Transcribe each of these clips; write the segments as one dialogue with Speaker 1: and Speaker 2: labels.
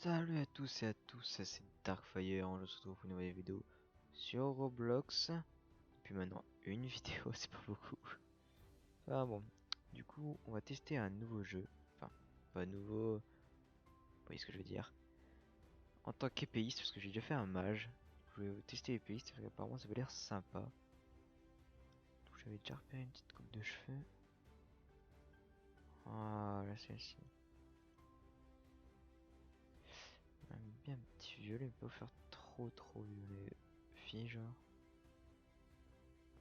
Speaker 1: Salut à tous et à tous, c'est Darkfire, on se retrouve pour une nouvelle vidéo sur Roblox. Depuis maintenant une vidéo, c'est pas beaucoup. Ah bon, du coup on va tester un nouveau jeu. Enfin, pas nouveau, vous voyez ce que je veux dire. En tant qu'épéiste, parce que j'ai déjà fait un mage. Je vais tester épéiste, parce qu'apparemment ça avait l'air sympa. Donc j'avais déjà repéré une petite coupe de cheveux. Ah là celle-ci. J'aime bien un petit violet, pas faire trop violet. Fille genre.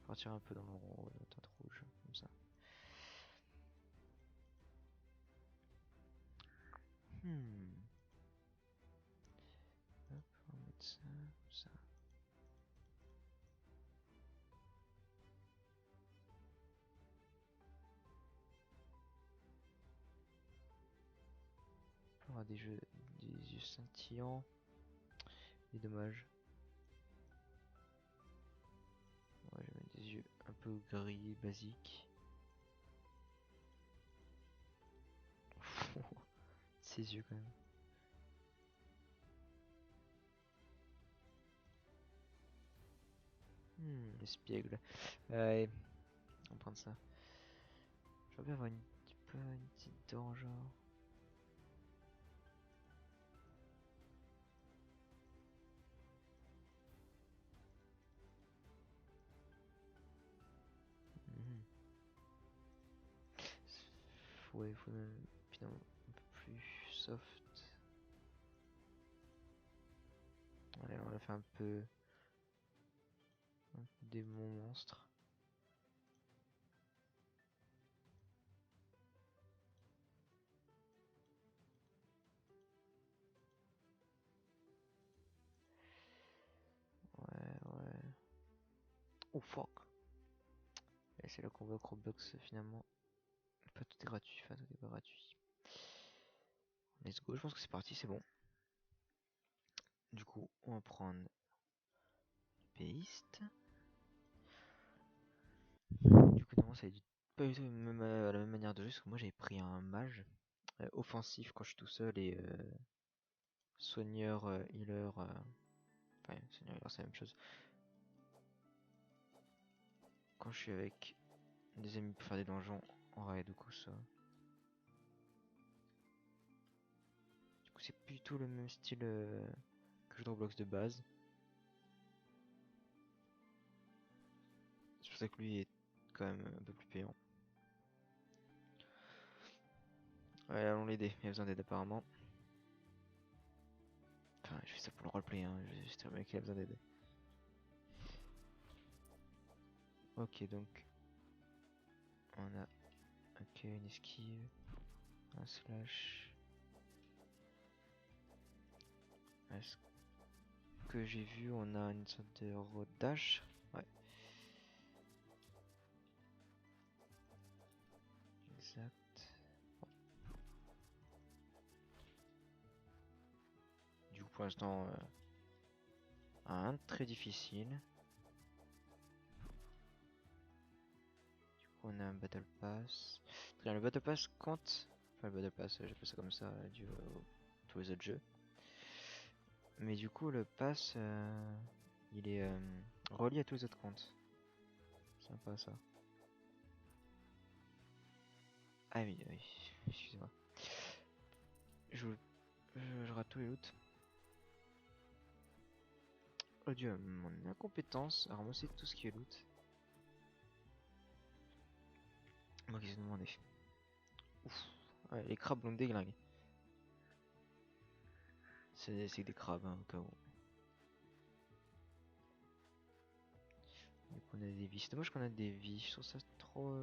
Speaker 1: Partir un peu dans le rose, la teinte rouge, comme ça. Hmm. Hop, on va mettre ça, ça. On aura des yeux scintillants. Et dommage. Ouais, je vais mettre des yeux un peu gris, basiques. Ses yeux quand même. Espiègle. Ouais, on va prendre ça. J'aurais bien avoir une petite dent genre. Mhm. Ouais, faut même finalement un peu plus soft. Allez, on va faire un peu démon monstre. Ouais. Oh fuck. Et c'est là qu'on voit que Roblox finalement. Pas tout est gratuit, enfin tout est pas gratuit. Let's go, je pense que c'est parti, c'est bon. Du coup, on va prendre Beast. Du coup, non, ça va être pas du tout la même manière de jeu, parce que moi j'avais pris un mage offensif quand je suis tout seul et soigneur, healer. Enfin, soigneur, healer, c'est la même chose. Quand je suis avec des amis pour faire des donjons en raid, du coup, ça. Du coup, c'est plus du tout le même style que je Roblox de base. C'est pour ça que lui est quand même un peu plus payant. Ouais, allons l'aider, il a besoin d'aide apparemment. Enfin, je fais ça pour le roleplay, hein. Juste un mec qui a besoin d'aide. Ok, donc on a une esquive, un slash. À ce que j'ai vu, on a une sorte de road dash. Ouais, exact. Du coup, pour l'instant, un très difficile. Du coup, on a un battle pass. Très bien, le battle pass compte. Enfin, le battle pass, j'appelle ça comme ça, dû tous les autres jeux. Mais du coup, le pass, il est relié à tous les autres comptes. Sympa ça. Ah oui, oui, excusez-moi. Je, je rate tous les loots. Oh dieu, mon incompétence à ramasser tout ce qui est loot. Moi qui ai demandé. Ouf. Ouais, les crabes l'ont déglingué. C'est des crabes, hein, au cas où. Donc on a des vies. C'est dommage qu'on a des vies. Je trouve ça trop.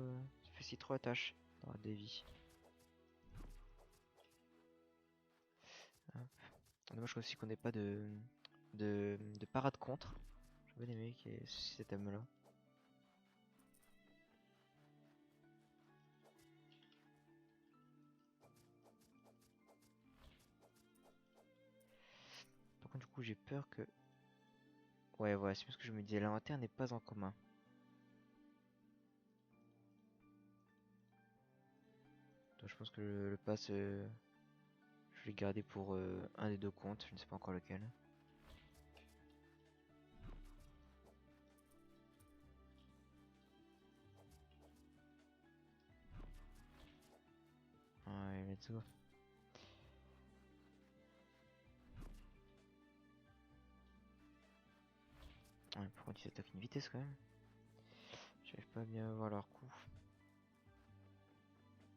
Speaker 1: Ça fait si trop la tâche d'avoir des vies. Hop. Dommage aussi qu'on n'ait pas de parade contre. J'aurais bien aimé qu'il y ait ce système là. Par contre, du coup, j'ai peur que. Ouais, voilà, c'est parce que je me disais, l'inventaire n'est pas en commun. Donc je pense que le pass, je vais le garder pour un des deux comptes, je ne sais pas encore lequel. Ouais, let's go. Ouais, pourquoi ils attaquent une vitesse quand même? J'arrive pas à bien voir leur coup.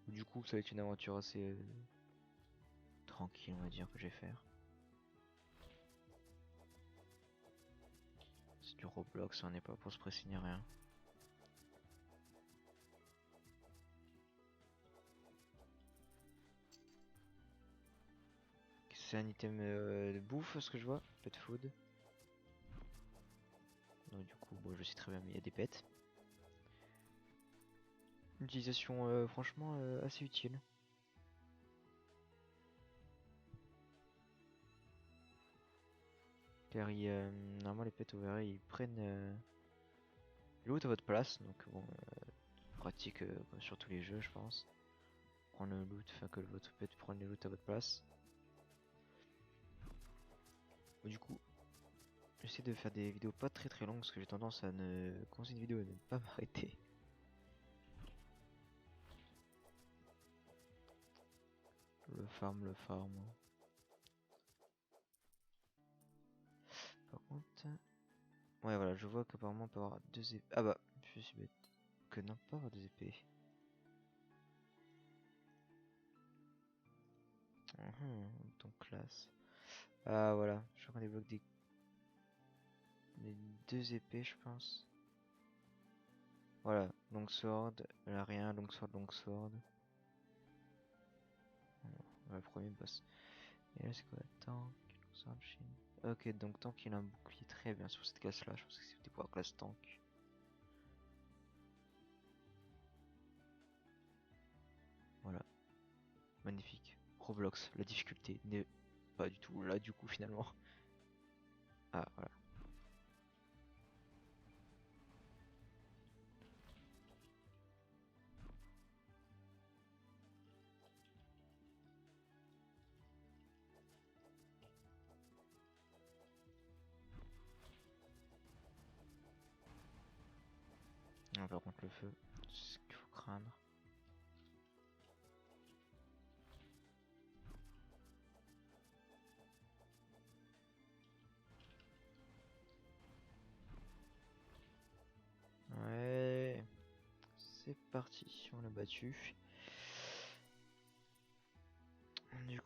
Speaker 1: Du coup, ça va être une aventure assez tranquille, on va dire, que je vais faire. C'est du Roblox, on n'est pas pour se presser ni rien. C'est un item de bouffe, ce que je vois, pet food. Donc du coup, bon, je sais très bien, mais il y a des pets. Utilisation franchement assez utile. Car normalement les pets ouverts ils prennent le loot à votre place, donc bon, pratique comme sur tous les jeux je pense. Prendre le loot, enfin que votre pet prenne le loot à votre place. Du coup, j'essaie de faire des vidéos pas très longues parce que j'ai tendance à ne commencer une vidéo et ne pas m'arrêter. Le farm, le farm. Par contre, ouais voilà, je vois qu'apparemment on peut avoir deux épées. Ah bah, je suis bête. Que non, pas avoir deux épées. Donc classe. Ah voilà, je crois qu'on débloque des deux épées je pense. Voilà, longsword, là rien, longsword, longsword. Voilà, le premier boss. Et là c'est quoi? Tank, longsword, shield. Ok, donc tank il a un bouclier très bien sur cette classe là, je pense que c'était pour la classe tank. Voilà, magnifique. Roblox, la difficulté n'est pas du tout là du coup finalement. Ah voilà. Ah, par contre le feu, c'est ce qu'il faut craindre. Ouais, c'est parti, on l'a battu. Du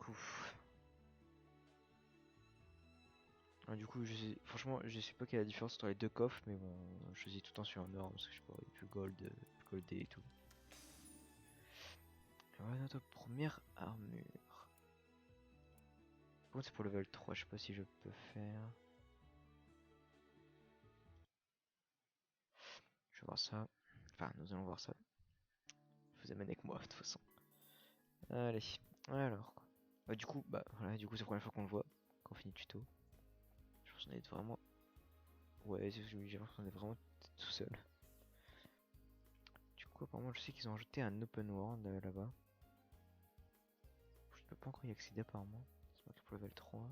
Speaker 1: coup, franchement, je sais pas quelle est la différence entre les deux coffres, mais bon, je choisis tout le temps sur un or parce que je sais pas, il est plus gold, plus goldé et tout. Et voilà notre première armure. Par contre, c'est pour level 3, je sais pas si je peux faire. Je vais voir ça. Enfin, nous allons voir ça. Je vous amène avec moi, de toute façon. Allez, alors. Bah, du coup, bah voilà, du coup, c'est la première fois qu'on le voit, qu'on finit le tuto. Je pense qu'on est vraiment. Ouais, j'ai l'impression qu'on est vraiment tout seul. Du coup, apparemment, je sais qu'ils ont ajouté un open world là-bas. Je ne peux pas encore y accéder, apparemment. C'est marqué pour level 3.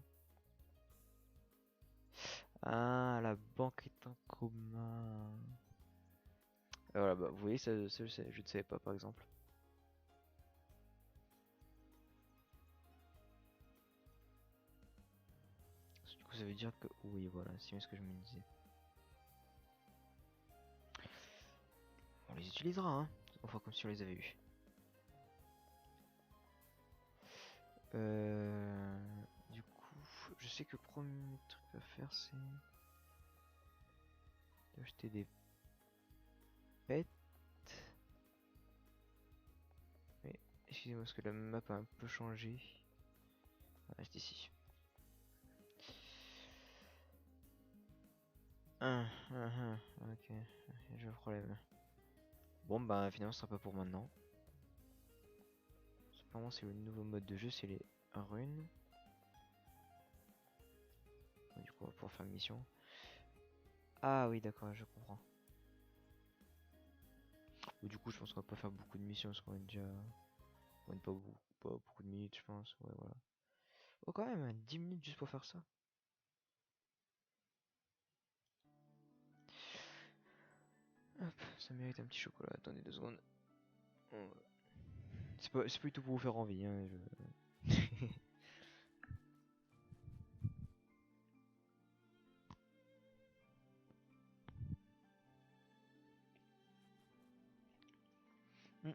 Speaker 1: Ah, la banque est en commun. Voilà, bah, vous voyez, ça, je ne savais pas, par exemple. Du coup, ça veut dire que oui, voilà, c'est ce que je me disais. On les utilisera, hein. On fera comme si on les avait eu. Du coup, je sais que le premier truc à faire, c'est d'acheter des pets. Mais excusez-moi, parce que la map a un peu changé. Ah, c'est ici. Ok, j'ai un problème. Bon, bah finalement, ce sera pas pour maintenant. Apparemment, c'est le nouveau mode de jeu, c'est les runes. Du coup, on va pouvoir faire une mission. Ah oui, d'accord, je comprends. Du coup, je pense qu'on va pas faire beaucoup de missions parce qu'on est déjà. On est pas beaucoup de minutes, je pense. Ouais, voilà. Oh quand même, 10 minutes juste pour faire ça. Hop, ça mérite un petit chocolat. Attendez 2 secondes. C'est pas du tout pour vous faire envie, hein. Mm.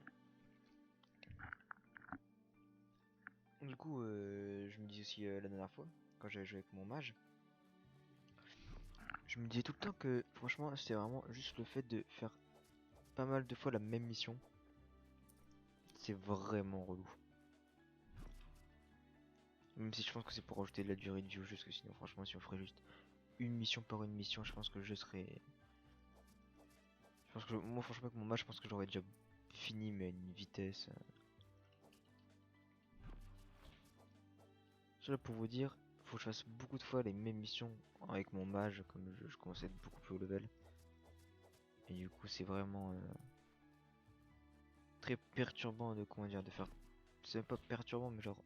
Speaker 1: Du coup, je me dis aussi la dernière fois, quand j'avais joué avec mon mage, je me disais tout le temps que franchement, c'était vraiment juste le fait de faire pas mal de fois la même mission. C'est vraiment relou. Même si je pense que c'est pour rajouter de la durée de jeu, parce que sinon, franchement, si on ferait juste une mission par une mission, je pense que le jeu serait. Je pense que moi, franchement, avec mon match, je pense que j'aurais déjà fini, mais à une vitesse. Cela pour vous dire, faut que je fasse beaucoup de fois les mêmes missions avec mon mage, comme je commence à être beaucoup plus haut level. Et du coup, c'est vraiment très perturbant de, comment dire, de faire. C'est même pas perturbant, mais genre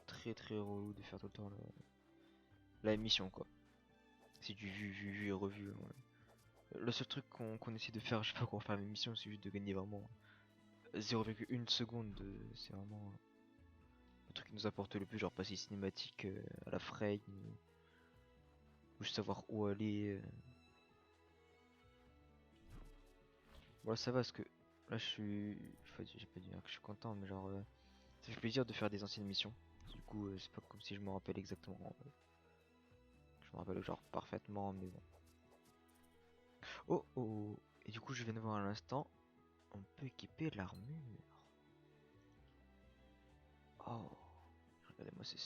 Speaker 1: très très relou de faire tout le temps la même mission, quoi. C'est du vu et revu. Ouais. Le seul truc qu'on essaie de faire, je sais pas, qu'on faire la même mission, c'est juste de gagner vraiment 0,1 seconde. C'est vraiment le truc qui nous apporte le plus, genre passer cinématique à la Frey, ou juste savoir où aller. Voilà, ça va, parce que là, je suis. J'ai pas dit que je suis content, mais genre, ça fait plaisir de faire des anciennes missions. Du coup, c'est pas comme si je me rappelle exactement. Je me rappelle genre parfaitement, mais bon. Oh oh, oh. Et du coup, je viens de voir à l'instant, on peut équiper l'armure. Oh, regardez-moi, c'est.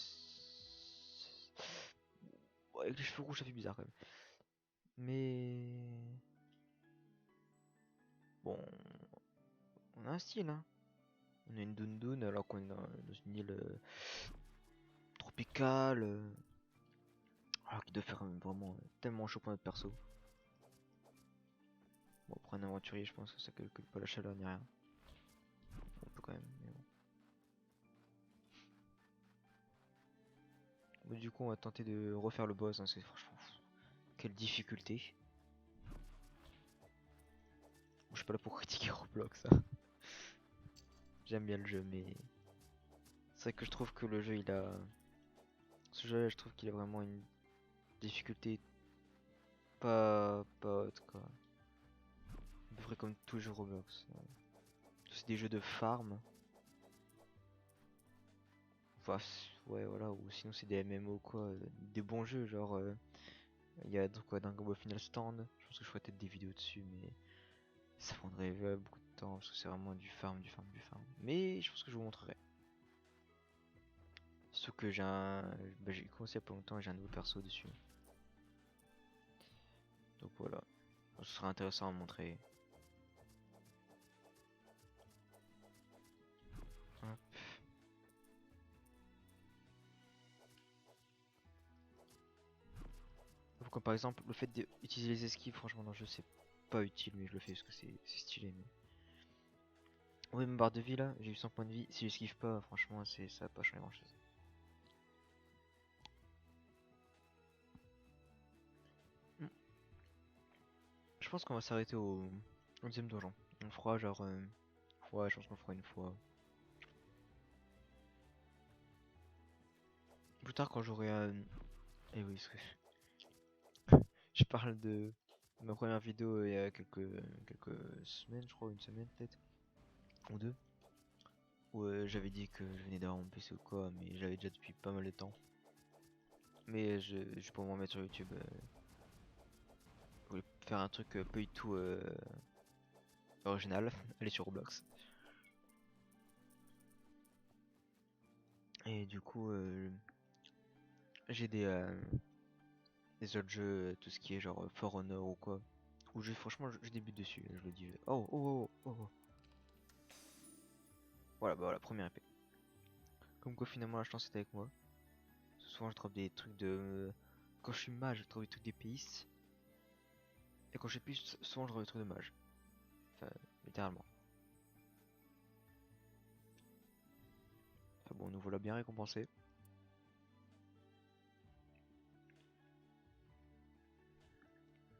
Speaker 1: Ouais, avec les cheveux rouges, ça fait bizarre quand même. Mais. Bon, on a un style, hein. On a une doudoune alors qu'on est dans une île tropicale. Alors qu'il doit faire vraiment tellement chaud pour notre perso. Bon, pour un aventurier, je pense que ça calcule pas la chaleur ni rien. On peut quand même, mais bon. Bon, du coup, on va tenter de refaire le boss, hein, c'est franchement. Quelle difficulté. Bon, je suis pas là pour critiquer Roblox, ça. J'aime bien le jeu, mais. C'est vrai que je trouve que le jeu, il a. Ce jeu-là, je trouve qu'il a vraiment une difficulté pas haute, quoi. À peu près comme tous les jeux Roblox. C'est des jeux de farm. Enfin, ouais, voilà, ou sinon c'est des MMO, quoi. Des bons jeux, genre. Il y a donc quoi, Dragon Ball Final Stand. Je pense que je ferais peut-être des vidéos dessus, mais ça prendrait beaucoup de temps parce que c'est vraiment du farm, du farm, du farm. Mais je pense que je vous montrerai. Sauf que j'ai un. Bah, j'ai commencé il y a pas longtemps et j'ai un nouveau perso dessus. Donc voilà. Ce sera intéressant à montrer. Hop. Donc, comme par exemple, le fait d'utiliser les esquives, franchement, dans le jeu, c'est pas utile, mais je le fais parce que c'est stylé. Mais... Oui, ma barre de vie là, j'ai eu 100 points de vie. Si j'esquive pas, franchement, ça va pas changer grand chose. Hmm. Je pense qu'on va s'arrêter au deuxième donjon. On fera genre. Ouais, je pense qu'on fera une fois. Plus tard, quand j'aurai un. Eh oui, parce que je parle de ma première vidéo il y a quelques semaines, je crois, une semaine peut-être, ou deux, où j'avais dit que je venais d'avoir mon PC ou quoi, mais j'avais déjà depuis pas mal de temps. Mais je pourrais m'en mettre sur YouTube. Je voulais faire un truc pas du tout original, aller sur Roblox. Et du coup, j'ai des autres jeux, tout ce qui est genre For Honor ou quoi, où franchement, je débute dessus, je le dis. Oh, oh, oh, oh, oh. Voilà, bah voilà, première épée. Comme quoi finalement la chance est avec moi. Souvent je trouve des trucs de... Quand je suis mage, je trouve des trucs d'épéiste. Et quand je suis épéiste, souvent je trouve des trucs de mage. Enfin, littéralement. Enfin bon, nous voilà bien récompensés.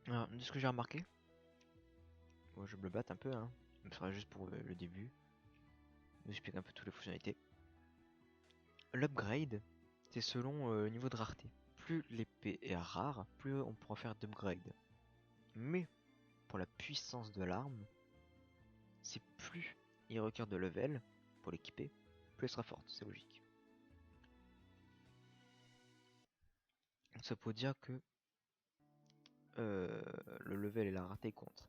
Speaker 1: Alors, de ce que j'ai remarqué, moi je blablate un peu, hein, mais ce sera juste pour le début. Je vous explique un peu toutes les fonctionnalités. L'upgrade, c'est selon le niveau de rareté. Plus l'épée est rare, plus on pourra faire d'upgrade. Mais pour la puissance de l'arme, c'est plus il requiert de level pour l'équiper, plus elle sera forte, c'est logique. Ça peut dire que le level et la rareté comptent.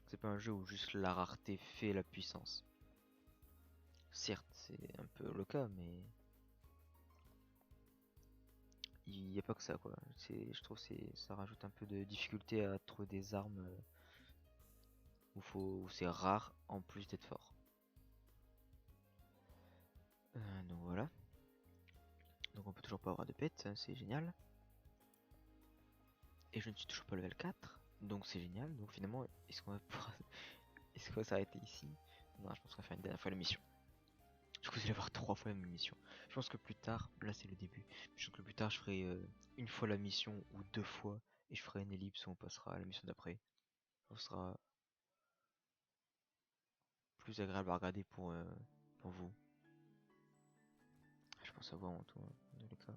Speaker 1: C'est pas un jeu où juste la rareté fait la puissance. Certes, c'est un peu le cas, mais il n'y a pas que ça, quoi. Je trouve que ça rajoute un peu de difficulté à trouver des armes où c'est rare en plus d'être fort. Donc voilà. Donc on peut toujours pas avoir de pet, c'est génial. Et je ne suis toujours pas level 4, donc c'est génial. Donc finalement, est-ce qu'on va pouvoir... est-ce qu'on va s'arrêter ici? Non, je pense qu'on va faire une dernière fois la mission. Du coup, vous allez avoir 3 fois la même mission. Je pense que plus tard, là c'est le début. Je pense que plus tard, je ferai une fois la mission ou 2 fois. Et je ferai une ellipse où on passera à la mission d'après. Ce sera plus agréable à regarder pour vous. Je pense savoir en tout, dans tous les cas.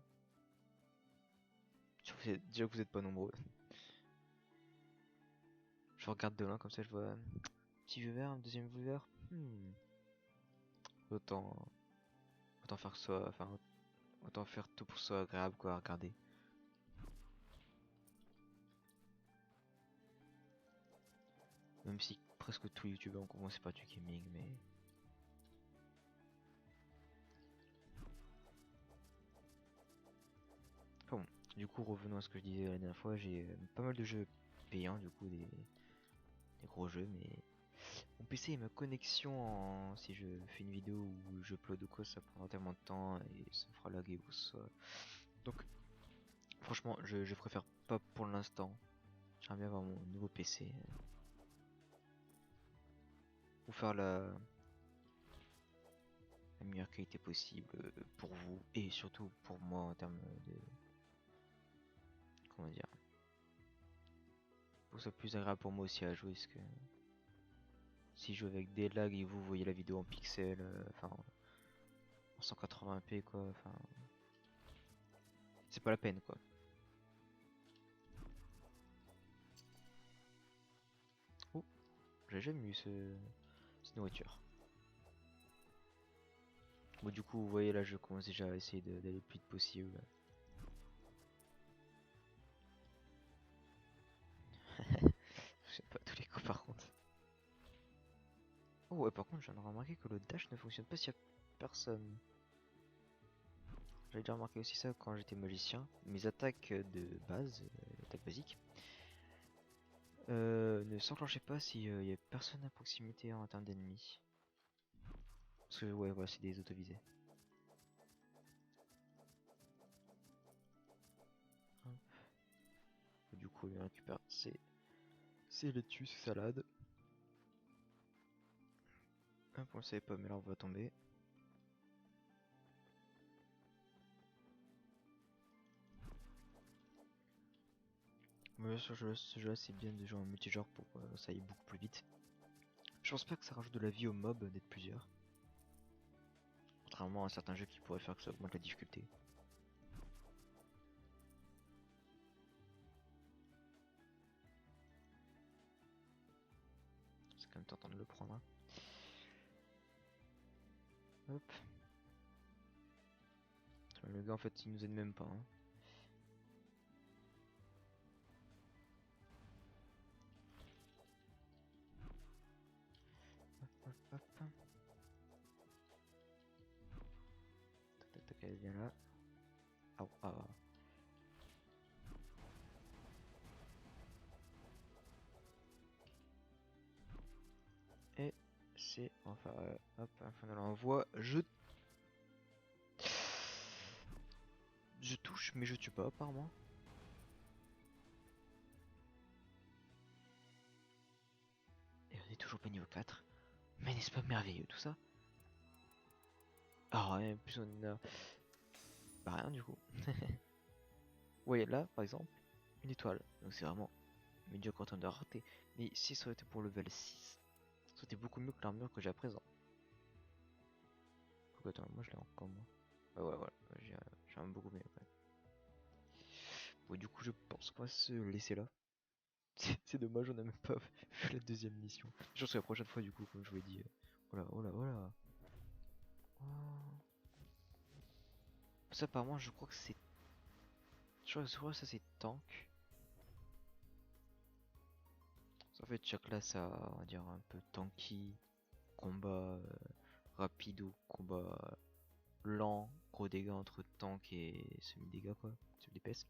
Speaker 1: Déjà que vous êtes pas nombreux. Je regarde de loin comme ça, je vois un petit viewer, un deuxième viewer. Autant, autant faire que ça, enfin, autant faire tout pour que ce soit agréable quoi à regarder. Même si presque tous les youtubeurs ont commencé par du gaming, mais... Enfin bon, du coup revenons à ce que je disais la dernière fois, j'ai pas mal de jeux payants, du coup des gros jeux, mais mon PC et ma connexion, si je fais une vidéo ou je upload ou quoi, ça prendra tellement de temps et ça me fera laguer ou ça. Donc franchement, je préfère pas pour l'instant. J'aimerais bien avoir mon nouveau PC pour faire la meilleure qualité possible pour vous et surtout pour moi en termes de, comment dire, pour que ce soit plus agréable pour moi aussi à jouer, parce que si je joue avec des lags et vous voyez la vidéo en pixels, enfin en 180p quoi, enfin c'est pas la peine quoi. Oh, j'ai jamais eu cette nourriture. Bon du coup vous voyez là je commence déjà à essayer d'aller le plus vite possible. Je sais pas tous les coups par contre. Oh ouais par contre je viens de remarquer que le dash ne fonctionne pas s'il y a personne. J'avais déjà remarqué aussi ça quand j'étais magicien. Mes attaques de base, attaques basiques, ne s'enclenchaient pas s'il y a personne à proximité en termes d'ennemis. Parce que ouais, voilà, c'est des autovisés. Hop. Du coup, on récupère ces lettuce salade. Hop, on le savait pas, mais là on va tomber. Mais sur ce jeu-là, c'est bien de jouer en multijoueur pour que ça aille beaucoup plus vite. Je pense pas que ça rajoute de la vie aux mobs d'être plusieurs. Contrairement à certains jeux qui pourraient faire que ça augmente la difficulté. C'est quand même tentant de le prendre. Hein. Hop. Le gars en fait il nous aide même pas. Hein. Hop, hop, hop. Tac, tac, tac, elle vient là. Ah, ah. Et c'est enfin hop, enfin de l'envoi. Je touche mais je tue pas apparemment. Et on est toujours pas niveau 4. Mais n'est-ce pas merveilleux tout ça? Ah ouais, en plus on a... Bah rien du coup. voyez là, par exemple, une étoile. Donc c'est vraiment médiocre en termes de rareté. Mais si ça aurait été pour level 6, ça aurait été beaucoup mieux que l'armure que j'ai à présent. Donc attends, moi je l'ai encore moi. Ouais, ouais, voilà, j'ai un beaucoup mieux quand même. Bon, du coup, je pense qu'on va se laisser là. C'est dommage, on n'a même pas fait la deuxième mission. Je pense que la prochaine fois, du coup, comme je vous l'ai dit. Oh là, oh là, oh là. Oh. Ça, apparemment, je crois que c'est. Je crois que ça, c'est tank. En fait, chaque classe a, on va dire, un peu tanky, combat rapide ou combat lent, gros dégâts entre tank et semi-dégâts, quoi, semi-DPS.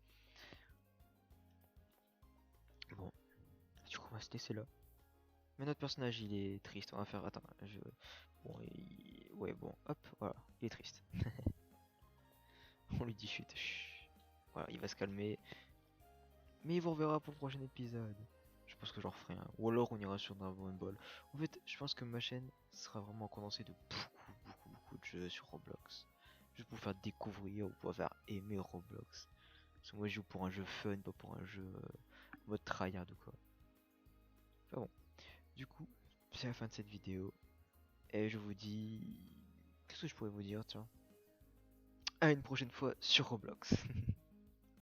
Speaker 1: Bon, du coup, on va se laisser là. Mais notre personnage, il est triste. On va faire. Attends, bon, ouais, bon, hop, voilà, il est triste. On lui dit chut. Chut. Voilà, il va se calmer. Mais vous reverra pour le prochain épisode. Je pense que j'en referai un. Ou alors on ira sur Dragon Ball. En fait, je pense que ma chaîne sera vraiment condensée de beaucoup de jeux sur Roblox. Juste pour faire découvrir ou pour faire aimer Roblox. Parce que moi je joue pour un jeu fun, pas pour un jeu mode tryhard ou quoi. Enfin bon, du coup, c'est la fin de cette vidéo. Et je vous dis... Qu'est-ce que je pourrais vous dire, tiens? À une prochaine fois sur Roblox.